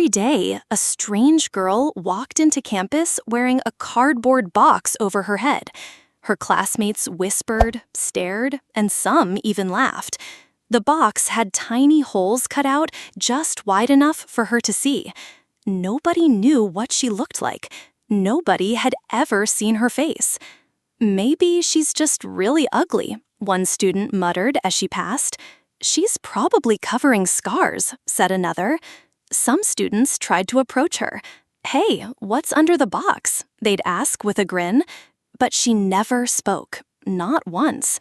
Every day, a strange girl walked into campus wearing a cardboard box over her head. Her classmates whispered, stared, and some even laughed. The box had tiny holes cut out just wide enough for her to see. Nobody knew what she looked like. Nobody had ever seen her face. "Maybe she's just really ugly," one student muttered as she passed. "She's probably covering scars," said another. Some students tried to approach her. "Hey, what's under the box?" they'd ask with a grin. But she never spoke, not once.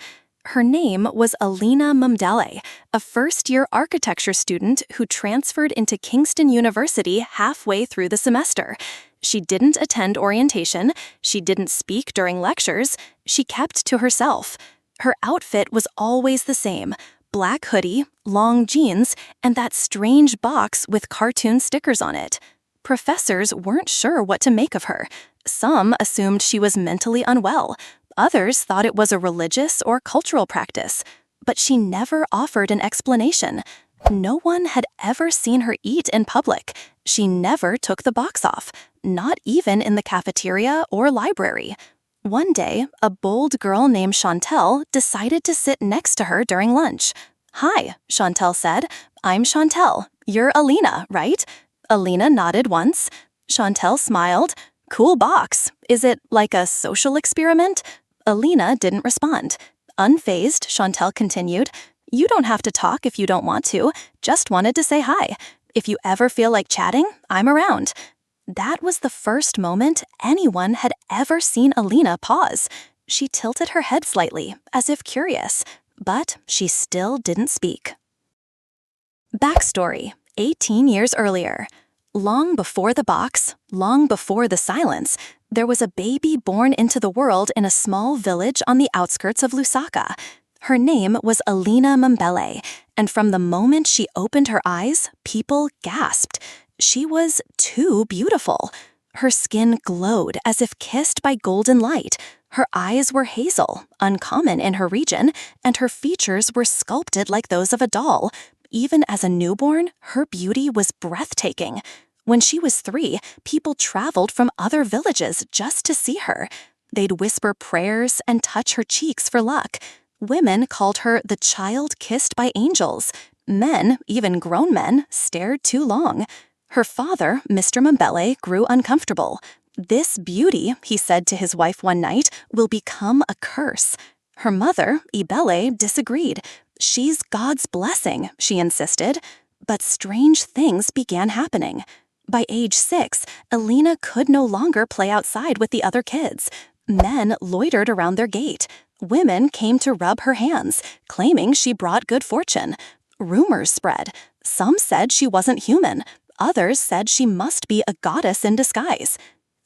Her name was Alina Mumdele, a first-year architecture student who transferred into Kingston University halfway through the semester. She didn't attend orientation, she didn't speak during lectures, she kept to herself. Her outfit was always the same: black hoodie, long jeans, and that strange box with cartoon stickers on it. Professors weren't sure what to make of her. Some assumed she was mentally unwell. Others thought it was a religious or cultural practice. But she never offered an explanation. No one had ever seen her eat in public. She never took the box off, not even in the cafeteria or library. One day, a bold girl named Chantel decided to sit next to her during lunch. "Hi," Chantel said. "I'm Chantel. You're Alina, right?" Alina nodded once. Chantel smiled. "Cool box. Is it like a social experiment?" Alina didn't respond. Unfazed, Chantel continued, "You don't have to talk if you don't want to. Just wanted to say hi. If you ever feel like chatting, I'm around." That was the first moment anyone had ever seen Alina pause. She tilted her head slightly, as if curious, but she still didn't speak. Backstory: 18 years earlier. Long before the box, long before the silence, there was a baby born into the world in a small village on the outskirts of Lusaka. Her name was Alina Mumdele, and from the moment she opened her eyes, people gasped. She was too beautiful. Her skin glowed as if kissed by golden light. Her eyes were hazel, uncommon in her region, and her features were sculpted like those of a doll. Even as a newborn, her beauty was breathtaking. When she was 3, people traveled from other villages just to see her. They'd whisper prayers and touch her cheeks for luck. Women called her the child kissed by angels. Men, even grown men, stared too long. Her father, Mr. Mumdele, grew uncomfortable. "This beauty," he said to his wife one night, "will become a curse." Her mother, Ibele, disagreed. "She's God's blessing," she insisted. But strange things began happening. By age 6, Alina could no longer play outside with the other kids. Men loitered around their gate. Women came to rub her hands, claiming she brought good fortune. Rumors spread. Some said she wasn't human. Others said she must be a goddess in disguise.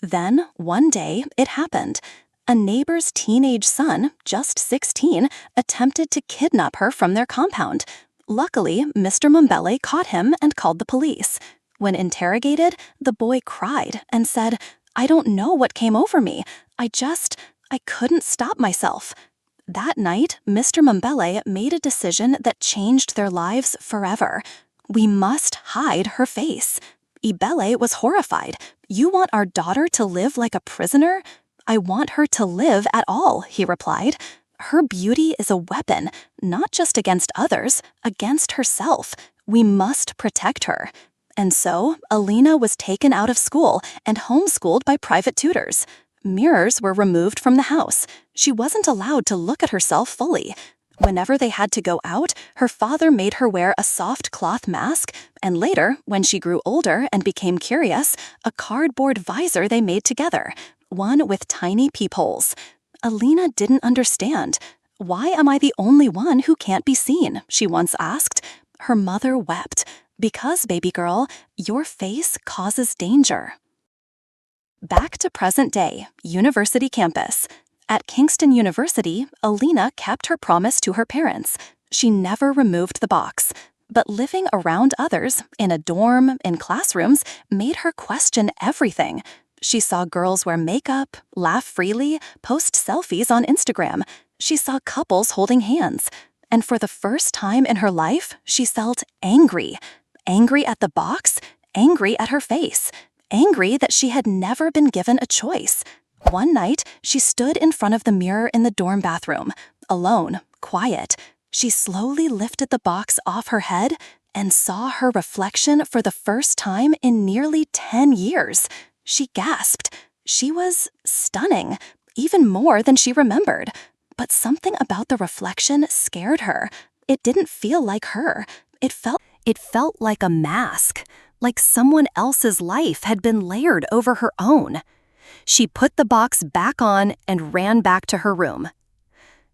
Then, one day, it happened. A neighbor's teenage son, just 16, attempted to kidnap her from their compound. Luckily, Mr. Mumdele caught him and called the police. When interrogated, the boy cried and said, "I don't know what came over me. I couldn't stop myself." That night, Mr. Mumdele made a decision that changed their lives forever. "We must hide her face." Ibele was horrified. "You want our daughter to live like a prisoner?" "I want her to live at all," he replied. "Her beauty is a weapon, not just against others, against herself. We must protect her." And so, Alina was taken out of school and homeschooled by private tutors. Mirrors were removed from the house. She wasn't allowed to look at herself fully. Whenever they had to go out, her father made her wear a soft cloth mask, and later, when she grew older and became curious, a cardboard visor they made together, one with tiny peepholes. Alina didn't understand. "Why am I the only one who can't be seen?" she once asked. Her mother wept. "Because, baby girl, your face causes danger." Back to present day, university campus. At Kingston University, Alina kept her promise to her parents. She never removed the box. But living around others, in a dorm, in classrooms, made her question everything. She saw girls wear makeup, laugh freely, post selfies on Instagram. She saw couples holding hands. And for the first time in her life, she felt angry. Angry at the box, angry at her face, angry that she had never been given a choice. One night, she stood in front of the mirror in the dorm bathroom, alone, quiet. She slowly lifted the box off her head and saw her reflection for the first time in nearly 10 years. She gasped. She was stunning, even more than she remembered. But something about the reflection scared her. It didn't feel like her. It felt like a mask, like someone else's life had been layered over her own. She put the box back on and ran back to her room.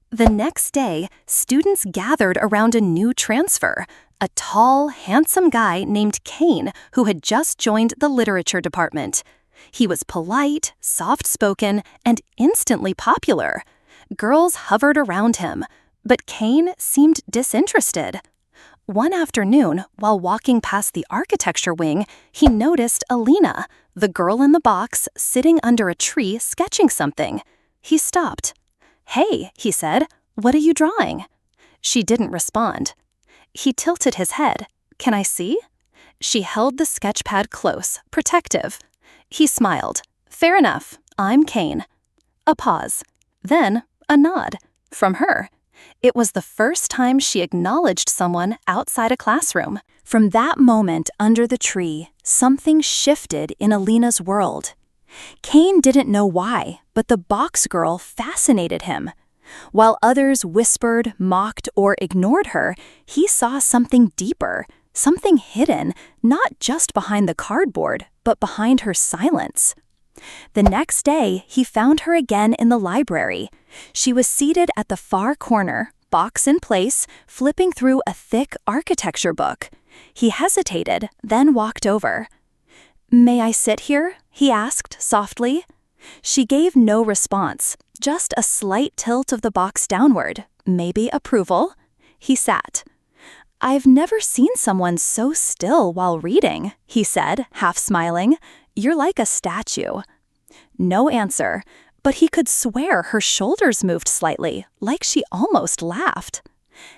The next day, students gathered around a new transfer, a tall, handsome guy named Kane who had just joined the literature department. He was polite, soft-spoken, and instantly popular. Girls hovered around him, but Kane seemed disinterested. One afternoon, while walking past the architecture wing, he noticed Alina, the girl in the box, sitting under a tree sketching something. He stopped. "Hey," he said, "what are you drawing?" She didn't respond. He tilted his head. "Can I see?" She held the sketch pad close, protective. He smiled. "Fair enough. I'm Kane." A pause. Then a nod. From her. It was the first time she acknowledged someone outside a classroom. From that moment under the tree, something shifted in Alina's world. Kane didn't know why, but the box girl fascinated him. While others whispered, mocked, or ignored her, he saw something deeper, something hidden, not just behind the cardboard, but behind her silence. The next day, he found her again in the library. She was seated at the far corner, box in place, flipping through a thick architecture book. He hesitated, then walked over. "May I sit here?" he asked softly. She gave no response, just a slight tilt of the box downward, maybe approval. He sat. "I've never seen someone so still while reading," he said, half smiling. "You're like a statue." No answer, but he could swear her shoulders moved slightly, like she almost laughed.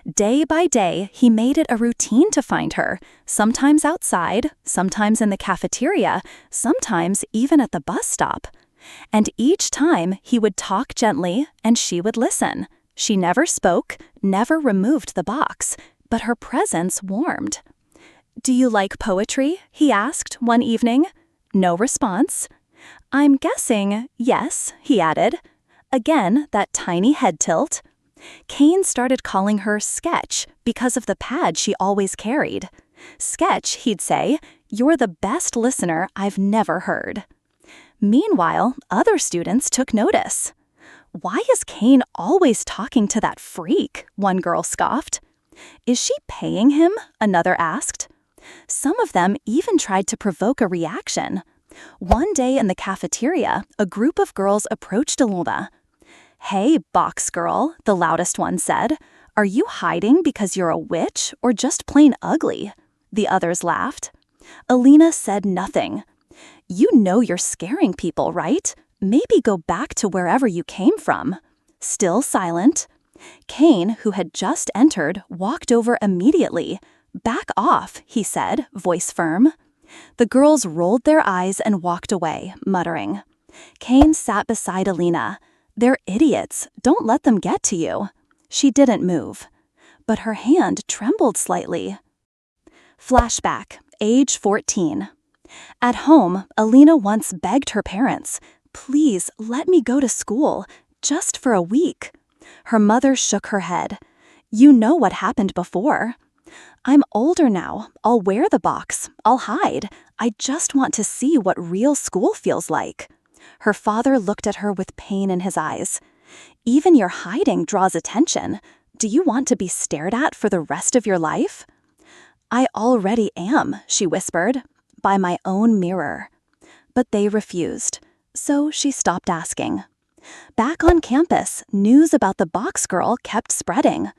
Day by day, he made it a routine to find her, sometimes outside, sometimes in the cafeteria, sometimes even at the bus stop. And each time, he would talk gently, and she would listen. She never spoke, never removed the box, but her presence warmed. "Do you like poetry?" he asked one evening. No response. "I'm guessing yes," he added. Again, that tiny head tilt. Kane started calling her Sketch because of the pad she always carried. "Sketch," he'd say, "you're the best listener I've never heard." Meanwhile, other students took notice. "Why is Kane always talking to that freak?" one girl scoffed. "Is she paying him?" another asked. Some of them even tried to provoke a reaction. One day in the cafeteria, a group of girls approached Alina. "Hey, box girl," the loudest one said. "Are you hiding because you're a witch or just plain ugly?" The others laughed. Alina said nothing. "You know you're scaring people, right? Maybe go back to wherever you came from." Still silent. Kane, who had just entered, walked over immediately. "Back off," he said, voice firm. The girls rolled their eyes and walked away, muttering. Kane sat beside Alina. "They're idiots. Don't let them get to you." She didn't move, but her hand trembled slightly. Flashback, age 14. At home, Alina once begged her parents, "Please let me go to school, just for a week." Her mother shook her head. "You know what happened before." "I'm older now. I'll wear the box. I'll hide. I just want to see what real school feels like." Her father looked at her with pain in his eyes. "Even your hiding draws attention. Do you want to be stared at for the rest of your life?" "I already am," she whispered, "by my own mirror." But they refused, so she stopped asking. Back on campus, news about the box girl kept spreading.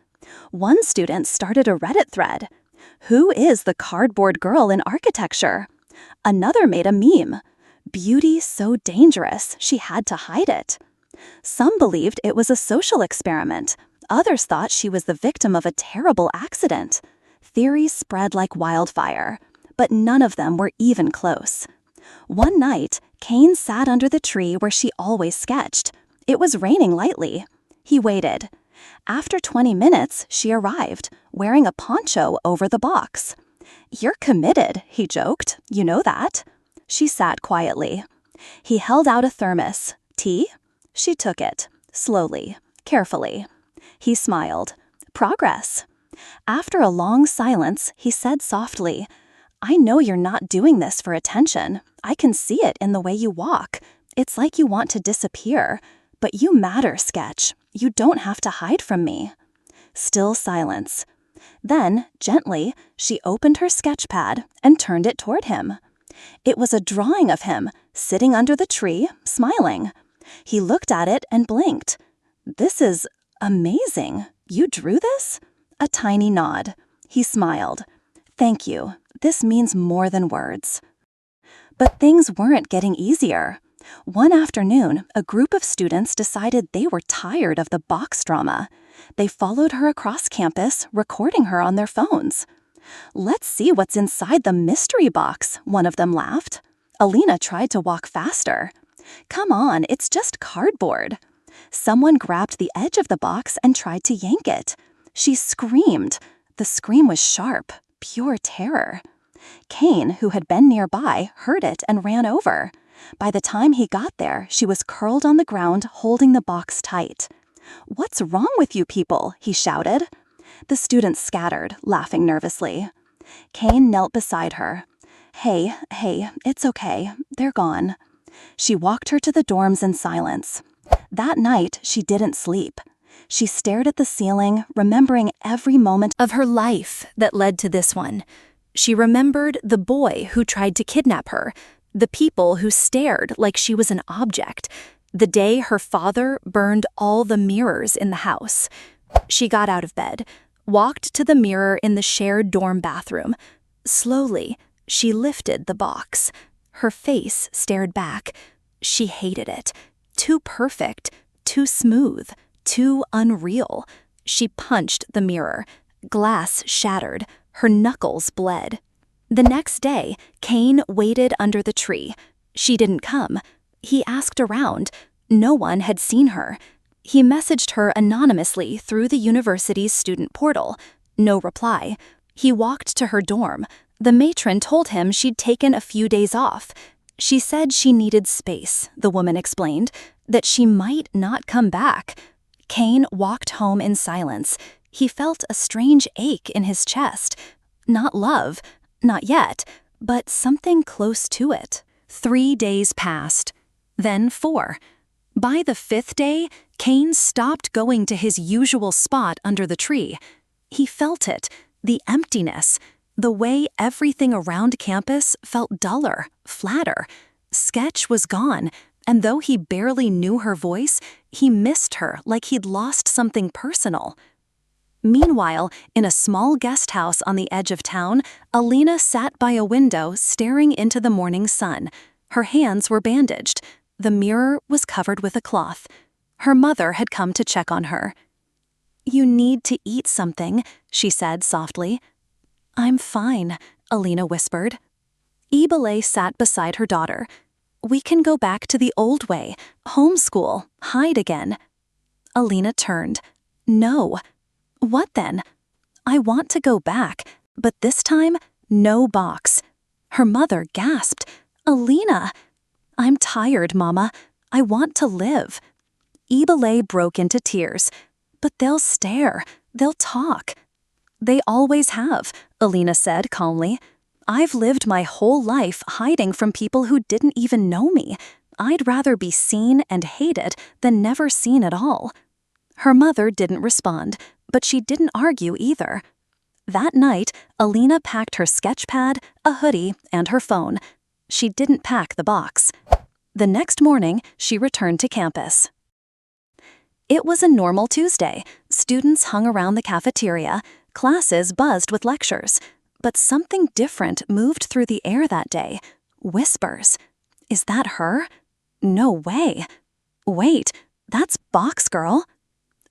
One student started a Reddit thread. "Who is the cardboard girl in architecture?" Another made a meme. "Beauty so dangerous, she had to hide it." Some believed it was a social experiment. Others thought she was the victim of a terrible accident. Theories spread like wildfire. but none of them were even close. One night, Kane sat under the tree where she always sketched. It was raining lightly. He waited. After 20 minutes, she arrived, wearing a poncho over the box. "You're committed," he joked. "You know that." She sat quietly. He held out a thermos. "Tea?" She took it, slowly, carefully. He smiled. "Progress." After a long silence, he said softly, "I know you're not doing this for attention. I can see it in the way you walk. It's like you want to disappear. But you matter, Sketch. You don't have to hide from me." Still silence. Then, gently, she opened her sketch pad and turned it toward him. It was a drawing of him, sitting under the tree, smiling. He looked at it and blinked. "This is amazing. You drew this?" A tiny nod. He smiled. "Thank you. This means more than words." But things weren't getting easier. One afternoon, a group of students decided they were tired of the box drama. They followed her across campus, recording her on their phones. "Let's see what's inside the mystery box," one of them laughed. Alina tried to walk faster. "Come on, it's just cardboard." Someone grabbed the edge of the box and tried to yank it. She screamed. The scream was sharp, pure terror. Kane, who had been nearby, heard it and ran over. By the time he got there, she was curled on the ground, holding the box tight. "What's wrong with you people?" he shouted. The students scattered, laughing nervously. Kane knelt beside her. Hey, it's okay. They're gone." She walked her to the dorms in silence. That night, she didn't sleep. She stared at the ceiling, remembering every moment of her life that led to this one. She remembered the boy who tried to kidnap her, the people who stared like she was an object, the day her father burned all the mirrors in the house. She got out of bed, walked to the mirror in the shared dorm bathroom. Slowly, she lifted the box. Her face stared back. She hated it. Too perfect, too smooth, too unreal. She punched the mirror. Glass shattered. Her knuckles bled. The next day, Kane waited under the tree. She didn't come. He asked around. No one had seen her. He messaged her anonymously through the university's student portal. No reply. He walked to her dorm. The matron told him she'd taken a few days off. She said she needed space, the woman explained, that she might not come back. Kane walked home in silence. He felt a strange ache in his chest. Not love, not yet, but something close to it. 3 days passed, then 4. By the 5th day, Kane stopped going to his usual spot under the tree. He felt it, the emptiness, the way everything around campus felt duller, flatter. Sketch was gone, and though he barely knew her voice, he missed her like he'd lost something personal. Meanwhile, in a small guest house on the edge of town, Alina sat by a window staring into the morning sun. Her hands were bandaged. The mirror was covered with a cloth. Her mother had come to check on her. "You need to eat something," she said softly. "I'm fine," Alina whispered. Ibale sat beside her daughter. "We can go back to the old way, homeschool, hide again." Alina turned. "No." "What then?" "I want to go back, but this time, no box." Her mother gasped. "Alina!" "I'm tired, Mama. I want to live." Ibale broke into tears. "But they'll stare. They'll talk." "They always have," Alina said calmly. "I've lived my whole life hiding from people who didn't even know me. I'd rather be seen and hated than never seen at all." Her mother didn't respond, but she didn't argue either. That night, Alina packed her sketch pad, a hoodie, and her phone. She didn't pack the box. The next morning, she returned to campus. It was a normal Tuesday. Students hung around the cafeteria. Classes buzzed with lectures. But something different moved through the air that day. Whispers. Is that her? No way. Wait, that's Box Girl.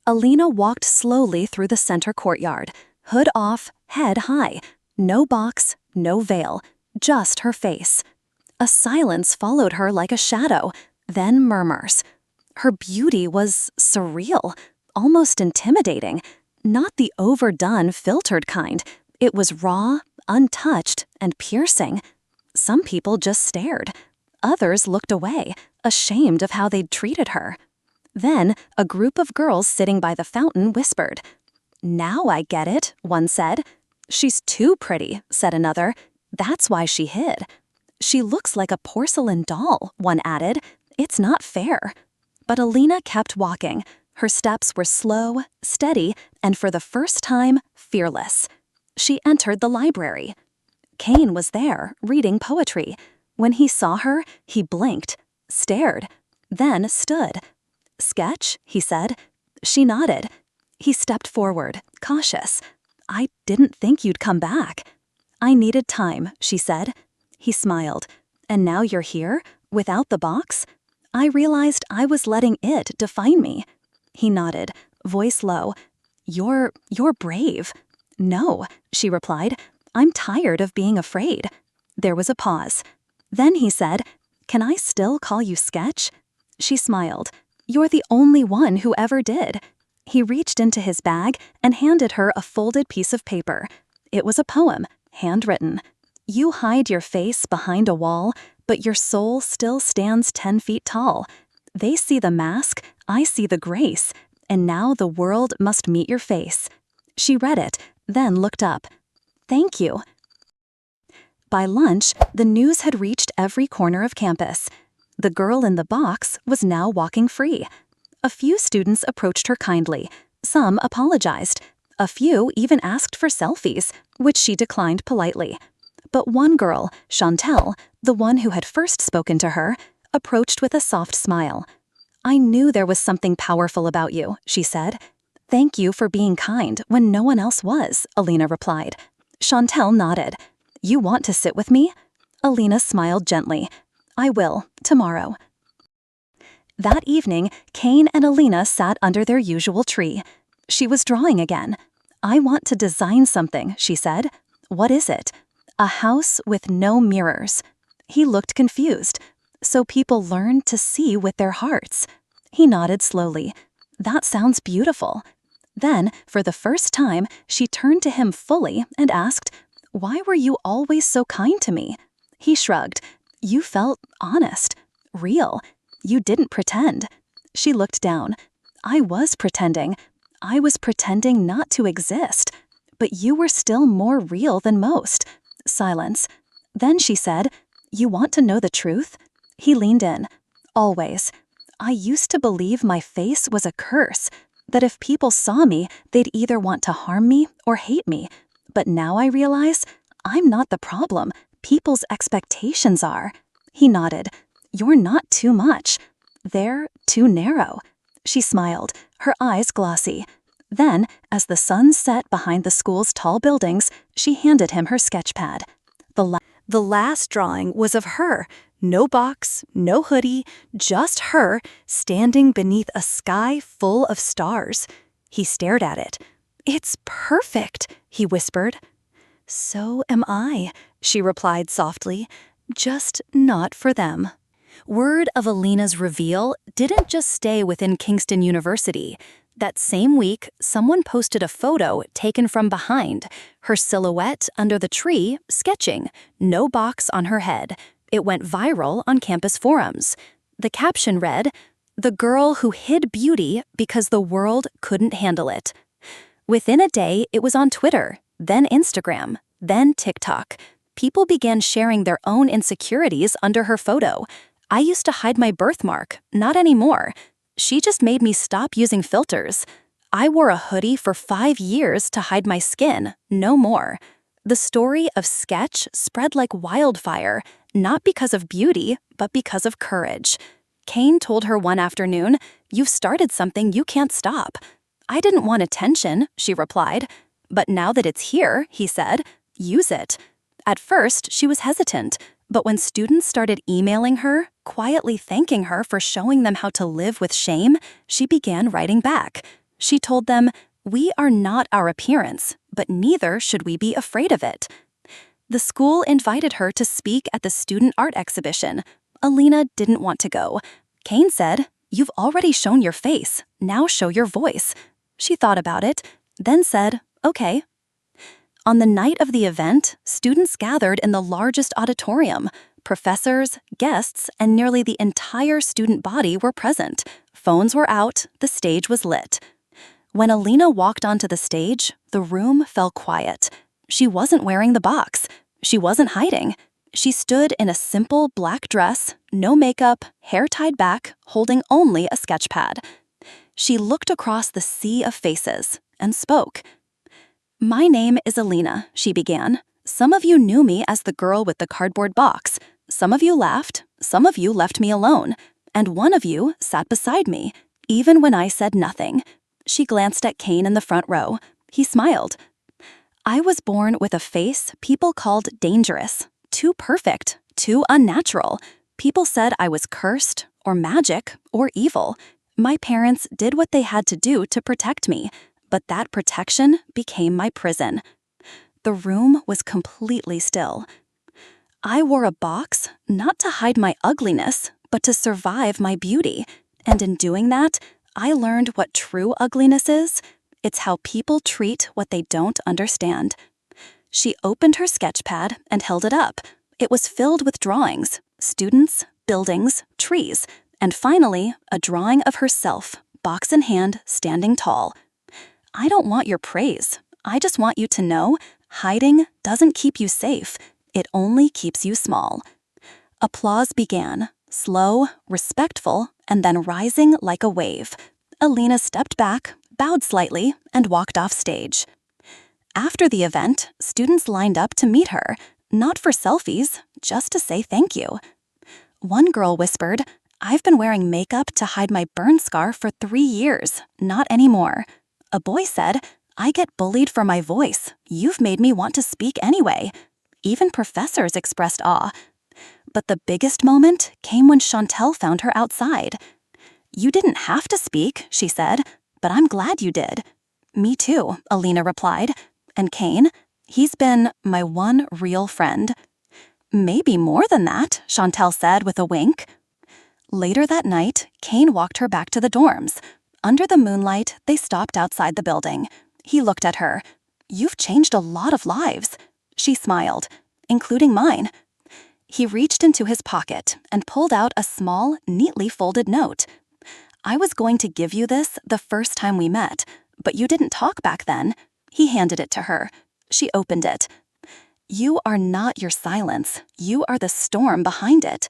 Alina walked slowly through the center courtyard. Hood off, head high. No box, no veil. just her face. A silence followed her like a shadow, then murmurs. Her beauty was surreal, almost intimidating. Not the overdone, filtered kind. It was raw, untouched, and piercing. Some people just stared. Others looked away, ashamed of how they'd treated her. Then, a group of girls sitting by the fountain whispered. "Now I get it," one said. "She's too pretty," said another. "That's why she hid." "She looks like a porcelain doll," one added. "It's not fair." But Alina kept walking. Her steps were slow, steady, and for the first time, fearless. She entered the library. Cain was there, reading poetry. When he saw her, he blinked, stared, then stood. "Sketch?" he said. She nodded. He stepped forward, cautious. "I didn't think you'd come back." "I needed time," she said. He smiled. "And now you're here, without the box?" "I realized I was letting it define me." He nodded, voice low. You're brave." "No," she replied. "I'm tired of being afraid." There was a pause. Then he said, "Can I still call you Sketch?" She smiled. "You're the only one who ever did." He reached into his bag and handed her a folded piece of paper. It was a poem, handwritten. "You hide your face behind a wall, but your soul still stands 10 feet tall. They see the mask, I see the grace, and now the world must meet your face." She read it, then looked up. "Thank you." By lunch, the news had reached every corner of campus. The girl in the box was now walking free. A few students approached her kindly. Some apologized. A few even asked for selfies, which she declined politely. But one girl, Chantel, the one who had first spoken to her, approached with a soft smile. "I knew there was something powerful about you," she said. "Thank you for being kind when no one else was," Alina replied. Chantel nodded. "You want to sit with me?" Alina smiled gently. "I will, tomorrow." That evening, Cain and Alina sat under their usual tree. She was drawing again. "I want to design something," she said. "What is it?" "A house with no mirrors." He looked confused. "So people learn to see with their hearts." He nodded slowly. "That sounds beautiful." Then, for the first time, she turned to him fully and asked, "Why were you always so kind to me?" He shrugged. "You felt honest, real. You didn't pretend." She looked down. "I was pretending. I was pretending not to exist. But you were still more real than most." Silence. Then she said, "You want to know the truth?" He leaned in. "Always. I used to believe my face was a curse, that if people saw me, they'd either want to harm me or hate me. But now I realize I'm not the problem. People's expectations are." He nodded. "You're not too much. They're too narrow." She smiled, her eyes glossy. Then, as the sun set behind the school's tall buildings, she handed him her sketchpad. The last drawing was of her. No box, no hoodie, just her, standing beneath a sky full of stars. He stared at it. "It's perfect," he whispered. "So am I," she replied softly, "just not for them." Word of Alina's reveal didn't just stay within Kingston University. That same week, someone posted a photo taken from behind, her silhouette under the tree, sketching, no box on her head. It went viral on campus forums. The caption read, "The girl who hid beauty because the world couldn't handle it." Within a day, it was on Twitter, then Instagram, then TikTok. People began sharing their own insecurities under her photo. "I used to hide my birthmark, not anymore. She just made me stop using filters. I wore a hoodie for 5 years to hide my skin, no more." The story of Sketch spread like wildfire, not because of beauty, but because of courage. Cain told her one afternoon, "You've started something you can't stop." "I didn't want attention," she replied. "But now that it's here," he said, "use it." At first, she was hesitant, but when students started emailing her, quietly thanking her for showing them how to live with shame, she began writing back. She told them, "We are not our appearance, but neither should we be afraid of it." The school invited her to speak at the student art exhibition. Alina didn't want to go. Kane said, "You've already shown your face. Now show your voice." She thought about it, then said, "Okay." On the night of the event, students gathered in the largest auditorium. Professors, guests, and nearly the entire student body were present. Phones were out, the stage was lit. When Alina walked onto the stage, the room fell quiet. She wasn't wearing the box. She wasn't hiding. She stood in a simple black dress, no makeup, hair tied back, holding only a sketch pad. She looked across the sea of faces and spoke. "My name is Alina," she began. "Some of you knew me as the girl with the cardboard box. Some of you laughed, some of you left me alone, and one of you sat beside me, even when I said nothing." She glanced at Kane in the front row. He smiled. "I was born with a face people called dangerous, too perfect, too unnatural. People said I was cursed, or magic, or evil. My parents did what they had to do to protect me, but that protection became my prison." The room was completely still. "I wore a box, not to hide my ugliness, but to survive my beauty. And in doing that, I learned what true ugliness is. It's how people treat what they don't understand." She opened her sketch pad and held it up. It was filled with drawings, students, buildings, trees, and finally, a drawing of herself, box in hand, standing tall. "I don't want your praise. I just want you to know, hiding doesn't keep you safe. It only keeps you small." Applause began, slow, respectful, and then rising like a wave. Alina stepped back, bowed slightly, and walked off stage. After the event, students lined up to meet her, not for selfies, just to say thank you. One girl whispered, "I've been wearing makeup to hide my burn scar for 3 years, not anymore." A boy said, "I get bullied for my voice. You've made me want to speak anyway." Even professors expressed awe. But the biggest moment came when Chantel found her outside. "You didn't have to speak," she said, "but I'm glad you did." "Me too," Alina replied. "And Kane? He's been my one real friend." "Maybe more than that," Chantel said with a wink. Later that night, Kane walked her back to the dorms. Under the moonlight, they stopped outside the building. He looked at her. "You've changed a lot of lives." She smiled, "Including mine." He reached into his pocket and pulled out a small, neatly folded note. "I was going to give you this the first time we met, but you didn't talk back then." He handed it to her. She opened it. "You are not your silence. You are the storm behind it."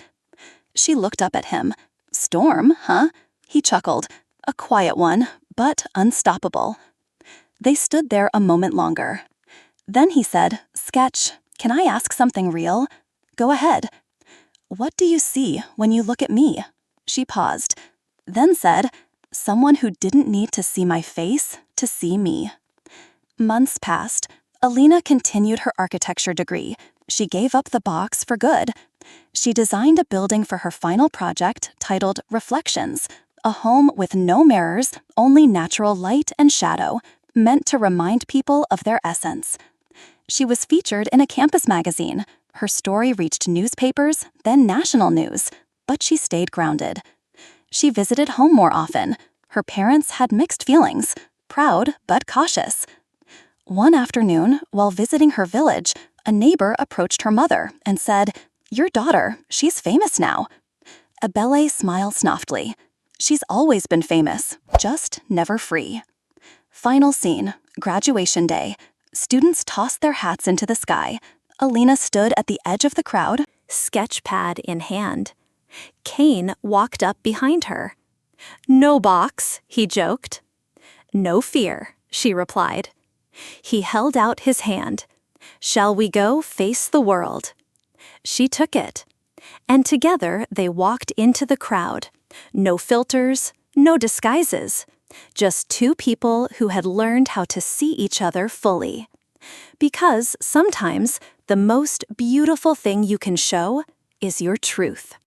She looked up at him. "Storm, huh?" He chuckled. "A quiet one, but unstoppable." They stood there a moment longer. Then he said, "Sketch, can I ask something real?" "Go ahead." "What do you see when you look at me?" She paused, then said, "Someone who didn't need to see my face to see me." Months passed. Alina continued her architecture degree. She gave up the box for good. She designed a building for her final project titled Reflections, a home with no mirrors, only natural light and shadow, meant to remind people of their essence. She was featured in a campus magazine. Her story reached newspapers, then national news, but she stayed grounded. She visited home more often. Her parents had mixed feelings, proud but cautious. One afternoon, while visiting her village, a neighbor approached her mother and said, "Your daughter, she's famous now." Abele smiled softly. "She's always been famous, just never free." Final scene, graduation day. Students tossed their hats into the sky. Alina stood at the edge of the crowd, sketch pad in hand. Kane walked up behind her. "No box," he joked. "No fear," she replied. He held out his hand. "Shall we go face the world?" She took it. And together they walked into the crowd. No filters, no disguises. Just two people who had learned how to see each other fully. Because sometimes the most beautiful thing you can show is your truth.